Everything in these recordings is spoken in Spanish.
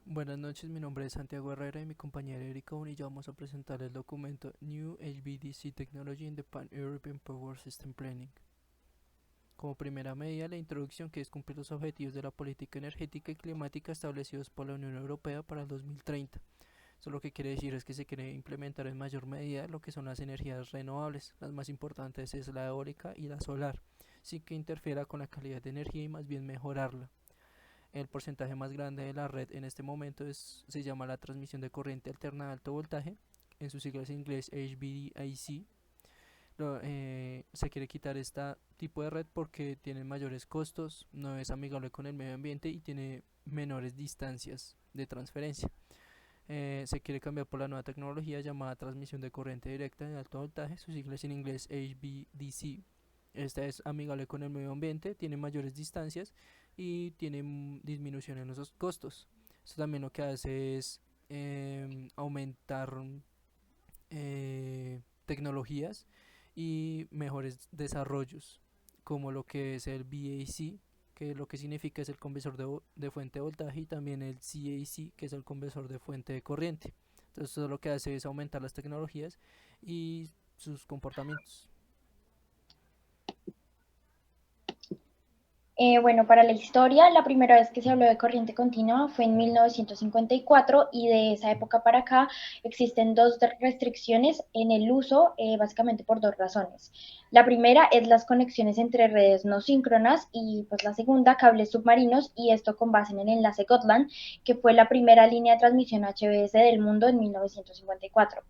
Buenas noches, mi nombre es Santiago Herrera y mi compañera Erika Bonilla vamos a presentar el documento New HVDC Technology in the Pan-European Power System Planning. Como primera medida, la introducción que es cumplir los objetivos de la política energética y climática establecidos por la Unión Europea para el 2030. Eso lo que quiere decir es que se quiere implementar en mayor medida lo que son las energías renovables. Las más importantes es la eólica y la solar, sin que interfiera con la calidad de energía y más bien mejorarla. El porcentaje más grande de la red en este momento se llama la transmisión de corriente alterna de alto voltaje, en sus siglas en inglés HVDC. Se quiere quitar este tipo de red porque tiene mayores costos, no es amigable con el medio ambiente y tiene menores distancias de transferencia. Se quiere cambiar por la nueva tecnología llamada transmisión de corriente directa de alto voltaje, sus siglas en inglés HVDC. Esta es amigable con el medio ambiente, tiene mayores distancias y tiene disminución en los costos. Esto también lo que hace es aumentar tecnologías y mejores desarrollos, como lo que es el BAC, que lo que significa es el conversor de fuente de voltaje, y también el CAC, que es el conversor de fuente de corriente. Entonces, esto lo que hace es aumentar las tecnologías y sus comportamientos. Bueno, para la historia, la primera vez que se habló de corriente continua fue en 1954 y de esa época para acá existen dos restricciones en el uso, básicamente por dos razones. La primera es las conexiones entre redes no síncronas y pues la segunda, cables submarinos y esto con base en el enlace Gotland, que fue la primera línea de transmisión HVS del mundo en 1954.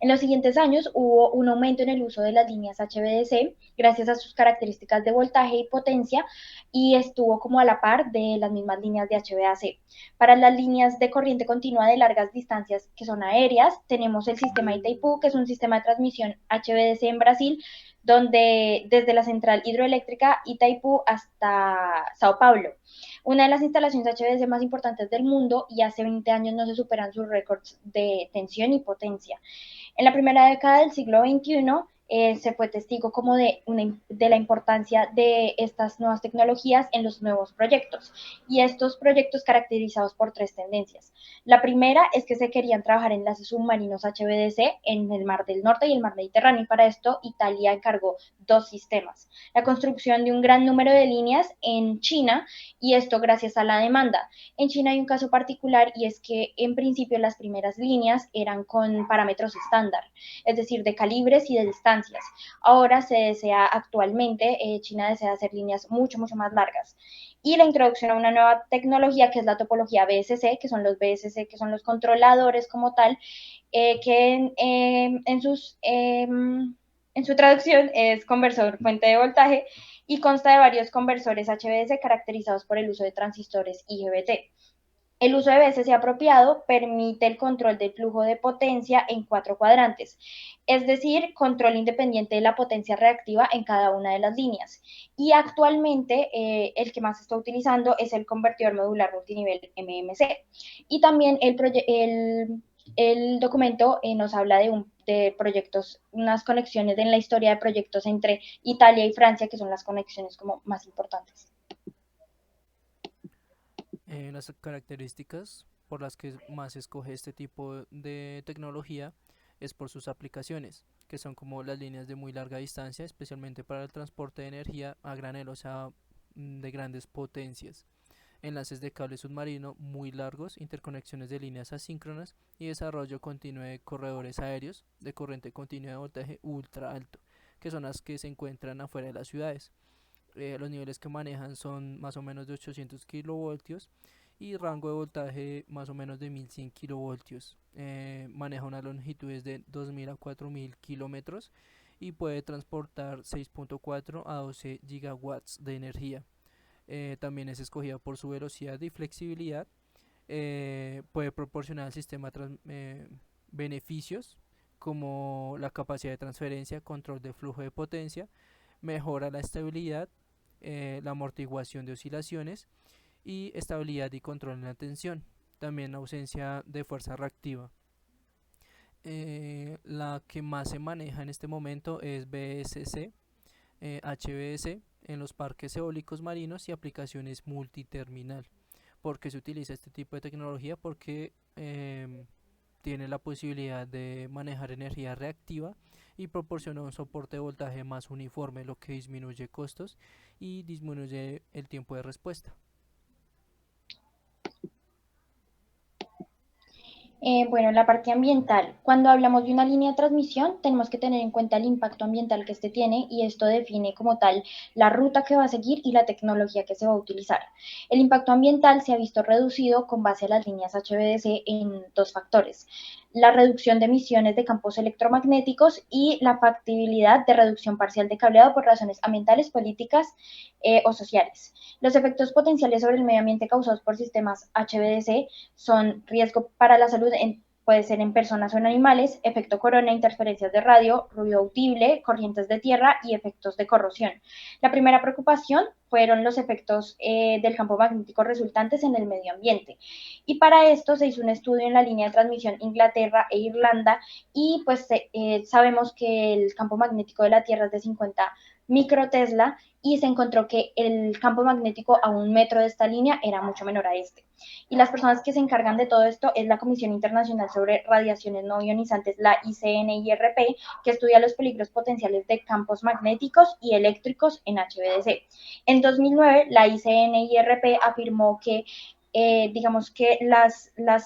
En los siguientes años hubo un aumento en el uso de las líneas HVDC gracias a sus características de voltaje y potencia y estuvo como a la par de las mismas líneas de HVAC. Para las líneas de corriente continua de largas distancias que son aéreas, tenemos el sistema Itaipú, que es un sistema de transmisión HVDC en Brasil, donde desde la central hidroeléctrica Itaipú hasta Sao Paulo, una de las instalaciones HVDC más importantes del mundo y hace 20 años no se superan sus récords de tensión y potencia. En la primera década del siglo XXI se fue testigo como de la importancia de estas nuevas tecnologías en los nuevos proyectos. Y estos proyectos caracterizados por tres tendencias. La primera es que se querían trabajar enlaces submarinos HVDC en el Mar del Norte y el Mar Mediterráneo. Y para esto Italia encargó dos sistemas. La construcción de un gran número de líneas en China y esto gracias a la demanda. En China hay un caso particular y es que en principio las primeras líneas eran con parámetros estándar, es decir, de calibres y de distancias. Ahora se desea actualmente, China desea hacer líneas mucho, mucho más largas. Y la introducción a una nueva tecnología que es la topología BSC, que son los BSC, que son los controladores como tal, que en su traducción es conversor fuente de voltaje y consta de varios conversores HVDC caracterizados por el uso de transistores IGBT. El uso de BSC apropiado permite el control del flujo de potencia en cuatro cuadrantes, es decir, control independiente de la potencia reactiva en cada una de las líneas. Y actualmente el que más se está utilizando es el convertidor modular multinivel MMC. Y también el documento nos habla de proyectos, unas conexiones en la historia de proyectos entre Italia y Francia, que son las conexiones como más importantes. Las características por las que más se escoge este tipo de tecnología es por sus aplicaciones, que son como las líneas de muy larga distancia, especialmente para el transporte de energía a granel, o sea, de grandes potencias, enlaces de cable submarino muy largos, interconexiones de líneas asíncronas y desarrollo continuo de corredores aéreos de corriente continua de voltaje ultra alto, que son las que se encuentran afuera de las ciudades. Los niveles que manejan son más o menos de 800 kilovoltios y rango de voltaje más o menos de 1100 kilovoltios. Maneja unas longitudes de 2000 a 4000 kilómetros y puede transportar 6.4 a 12 gigawatts de energía. También es escogida por su velocidad y flexibilidad. Puede proporcionar al sistema beneficios como la capacidad de transferencia, control de flujo de potencia, mejora la estabilidad, la amortiguación de oscilaciones y estabilidad y control en la tensión. También ausencia de fuerza reactiva. La que más se maneja en este momento es BSC, HBS en los parques eólicos marinos y aplicaciones multiterminal. ¿Por qué se utiliza este tipo de tecnología? Porque tiene la posibilidad de manejar energía reactiva y proporciona un soporte de voltaje más uniforme, lo que disminuye costos y disminuye el tiempo de respuesta. Bueno, la parte ambiental. Cuando hablamos de una línea de transmisión, tenemos que tener en cuenta el impacto ambiental que este tiene y esto define como tal la ruta que va a seguir y la tecnología que se va a utilizar. El impacto ambiental se ha visto reducido con base a las líneas HVDC en dos factores: la reducción de emisiones de campos electromagnéticos y la factibilidad de reducción parcial de cableado por razones ambientales, políticas o sociales. Los efectos potenciales sobre el medio ambiente causados por sistemas HVDC son riesgo para la salud puede ser en personas o en animales, efecto corona, interferencias de radio, ruido audible, corrientes de tierra y efectos de corrosión. La primera preocupación fueron los efectos del campo magnético resultantes en el medio ambiente. Y para esto se hizo un estudio en la línea de transmisión Inglaterra e Irlanda y pues sabemos que el campo magnético de la Tierra es de 50 microtesla y se encontró que el campo magnético a 1 metro de esta línea era mucho menor a este. Y las personas que se encargan de todo esto es la Comisión Internacional sobre Radiaciones No Ionizantes, la ICNIRP, que estudia los peligros potenciales de campos magnéticos y eléctricos en HVDC. En 2009, la ICNIRP afirmó que digamos que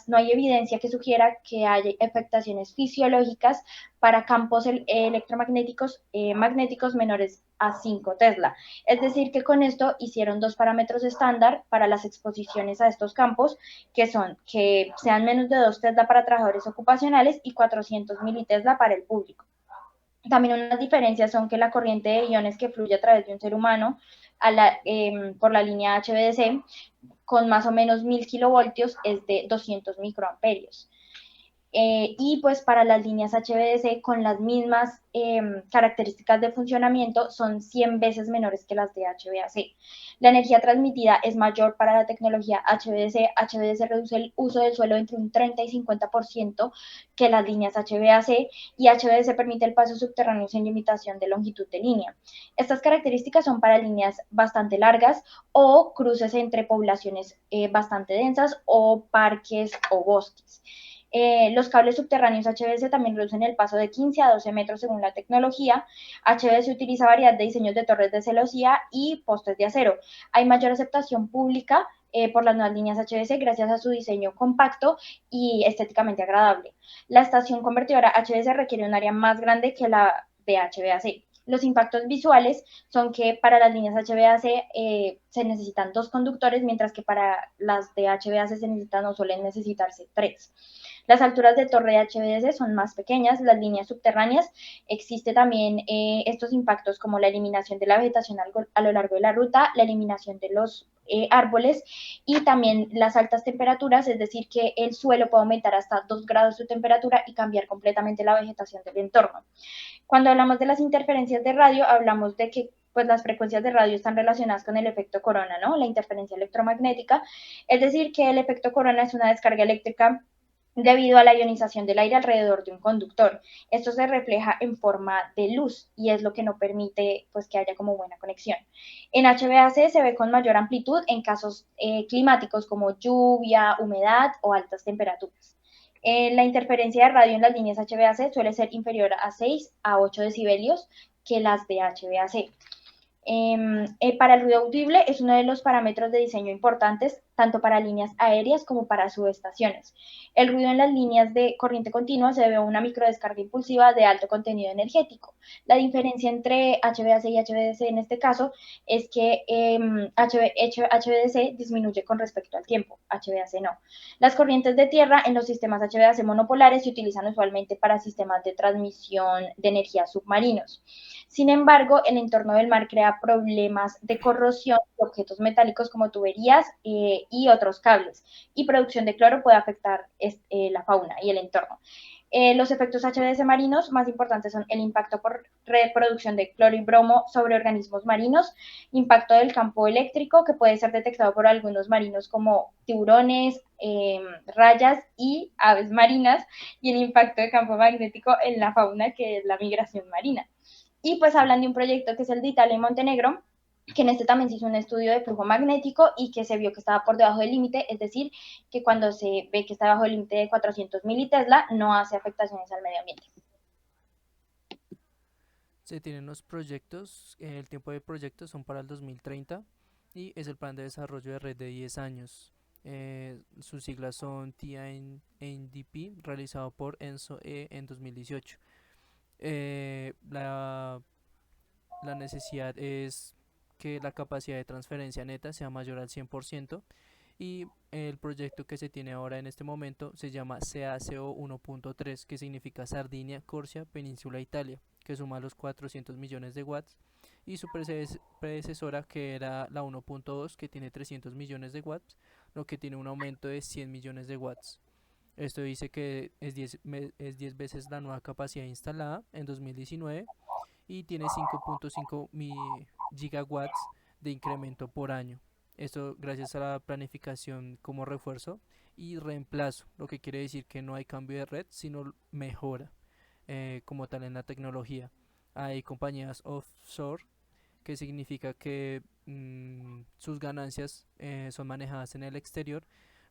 no hay evidencia que sugiera que haya afectaciones fisiológicas para campos electromagnéticos magnéticos menores a 5 Tesla. Es decir, que con esto hicieron dos parámetros estándar para las exposiciones a estos campos, que son que sean menos de 2 Tesla para trabajadores ocupacionales y 400 militesla para el público. También unas diferencias son que la corriente de iones que fluye a través de un ser humano por la línea HVDC con más o menos 1000 kilovoltios es de 200 microamperios. Y pues para las líneas HVDC con las mismas características de funcionamiento son 100 veces menores que las de HVAC. La energía transmitida es mayor para la tecnología HVDC. HVDC reduce el uso del suelo entre un 30 y 50% que las líneas HVAC y HVDC permite el paso subterráneo sin limitación de longitud de línea. Estas características son para líneas bastante largas o cruces entre poblaciones bastante densas o parques o bosques. Los cables subterráneos HVDC también reducen el paso de 15 a 12 metros según la tecnología. HVDC utiliza variedad de diseños de torres de celosía y postes de acero. Hay mayor aceptación pública por las nuevas líneas HVDC gracias a su diseño compacto y estéticamente agradable. La estación convertidora HVDC requiere un área más grande que la de HVAC. Los impactos visuales son que para las líneas HVAC se necesitan 2 conductores, mientras que para las de HVAC se necesitan o suelen necesitarse 3. Las alturas de torre de HVDC son más pequeñas, las líneas subterráneas. Existe también estos impactos como la eliminación de la vegetación a lo largo de la ruta, la eliminación de los árboles y también las altas temperaturas, es decir, que el suelo puede aumentar hasta 2 grados su temperatura y cambiar completamente la vegetación del entorno. Cuando hablamos de las interferencias de radio, hablamos de que pues las frecuencias de radio están relacionadas con el efecto corona, ¿no? La interferencia electromagnética, es decir, que el efecto corona es una descarga eléctrica debido a la ionización del aire alrededor de un conductor. Esto se refleja en forma de luz y es lo que no permite pues, que haya como buena conexión. En HVAC se ve con mayor amplitud en casos climáticos como lluvia, humedad o altas temperaturas. La interferencia de radio en las líneas HVAC suele ser inferior a 6 a 8 decibelios que las de HVAC. Para el ruido audible es uno de los parámetros de diseño importantes tanto para líneas aéreas como para subestaciones. El ruido en las líneas de corriente continua se debe a una microdescarga impulsiva de alto contenido energético. La diferencia entre HVAC y HVDC en este caso es que HVDC disminuye con respecto al tiempo, HVAC no. Las corrientes de tierra en los sistemas HVAC monopolares se utilizan usualmente para sistemas de transmisión de energía submarinos. Sin embargo, el entorno del mar crea problemas de corrosión de objetos metálicos como tuberías y otros cables, y producción de cloro puede afectar la fauna y el entorno. Los efectos HDS marinos más importantes son el impacto por reproducción de cloro y bromo sobre organismos marinos, impacto del campo eléctrico que puede ser detectado por algunos marinos como tiburones, rayas y aves marinas, y el impacto de campo magnético en la fauna que es la migración marina. Y pues hablan de un proyecto que es el de Italia y Montenegro, que en este también se hizo un estudio de flujo magnético y que se vio que estaba por debajo del límite, es decir, que cuando se ve que está bajo el límite de 400 militesla no hace afectaciones al medio ambiente. Se tienen los proyectos, el tiempo de proyectos son para el 2030 y es el plan de desarrollo de red de 10 años. Sus siglas son TNDP, realizado por ENSO-E en 2018. Eh, la, la necesidad es que la capacidad de transferencia neta sea mayor al 100% y el proyecto que se tiene ahora en este momento se llama CACO 1.3, que significa Sardinia, Corsia, Península Italia, que suma los 400 millones de watts, y su predecesora que era la 1.2, que tiene 300 millones de watts, lo que tiene un aumento de 100 millones de watts. Esto dice que es 10 veces la nueva capacidad instalada en 2019 y tiene 5.5 gigawatts de incremento por año. Esto gracias a la planificación como refuerzo y reemplazo, lo que quiere decir que no hay cambio de red, sino mejora como tal en la tecnología. Hay compañías offshore, que significa que sus ganancias son manejadas en el exterior,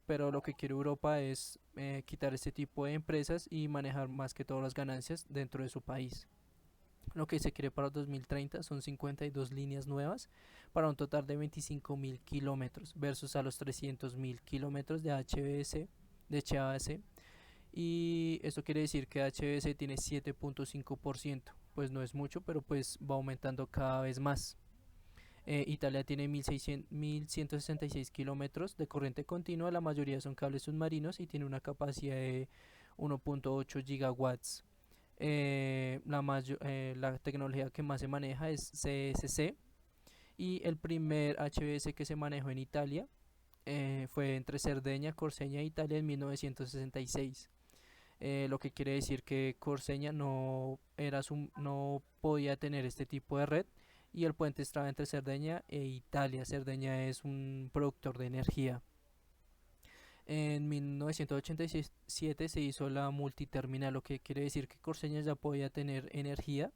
pero lo que quiere Europa es quitar este tipo de empresas y manejar más que todas las ganancias dentro de su país. Lo que se quiere para 2030 son 52 líneas nuevas para un total de 25.000 kilómetros versus a los 300.000 kilómetros de HBS, de HAC. Y esto quiere decir que HBS tiene 7.5%, pues no es mucho, pero pues va aumentando cada vez más. Italia tiene 1.166 kilómetros de corriente continua, la mayoría son cables submarinos y tiene una capacidad de 1.8 gigawatts. La tecnología que más se maneja es CSC y el primer HBS que se manejó en Italia fue entre Cerdeña, Corseña e Italia en 1966. Lo que quiere decir que Corseña no podía tener este tipo de red y el puente estaba entre Cerdeña e Italia. Cerdeña es un productor de energía. En 1987 se hizo la multiterminal, lo que quiere decir que Corseña ya podía tener energía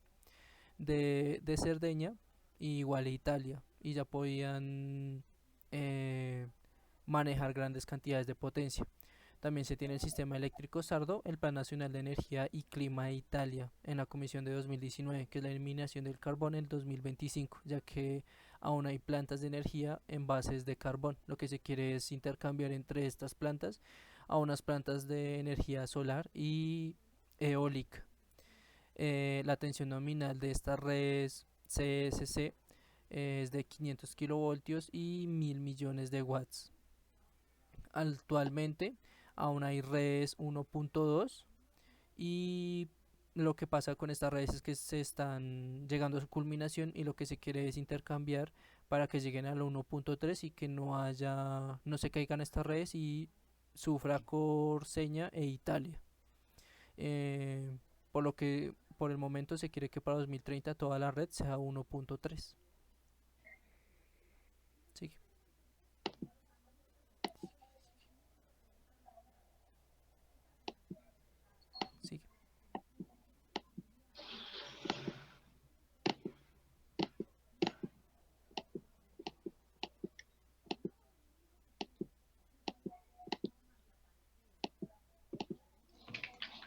de Cerdeña igual a Italia y ya podían eh, manejar grandes cantidades de potencia. También se tiene el sistema eléctrico Sardo, el Plan Nacional de Energía y Clima de Italia en la Comisión de 2019, que es la eliminación del carbón en el 2025, ya que aún hay plantas de energía en bases de carbón. Lo que se quiere es intercambiar entre estas plantas a unas plantas de energía solar y eólica. La tensión nominal de estas redes CSC es de 500 kilovoltios y 1000 millones de watts. Actualmente aún hay redes 1.2 y lo que pasa con estas redes es que se están llegando a su culminación y lo que se quiere es intercambiar para que lleguen a la 1.3 y que no se caigan estas redes y sufra Corseña e Italia. Eh, por lo que por el momento se quiere que para 2030 toda la red sea 1.3. Sí, sí.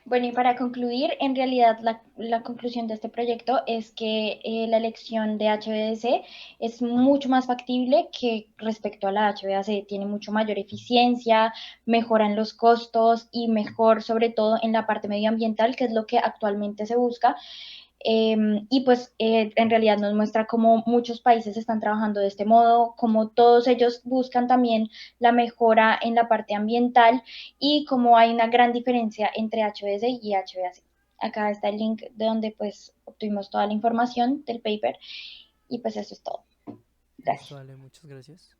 Bueno, y para concluir, en realidad la conclusión de este proyecto es que la elección de HVDC es mucho más factible que respecto a la HVAC. Tiene mucho mayor eficiencia, mejoran los costos y mejor sobre todo en la parte medioambiental, que es lo que actualmente se busca. Y pues en realidad nos muestra cómo muchos países están trabajando de este modo, cómo todos ellos buscan también la mejora en la parte ambiental y cómo hay una gran diferencia entre HBS y HVAC. Acá está el link de donde pues obtuvimos toda la información del paper y pues eso es todo. Listo, Gracias. dale, muchas gracias.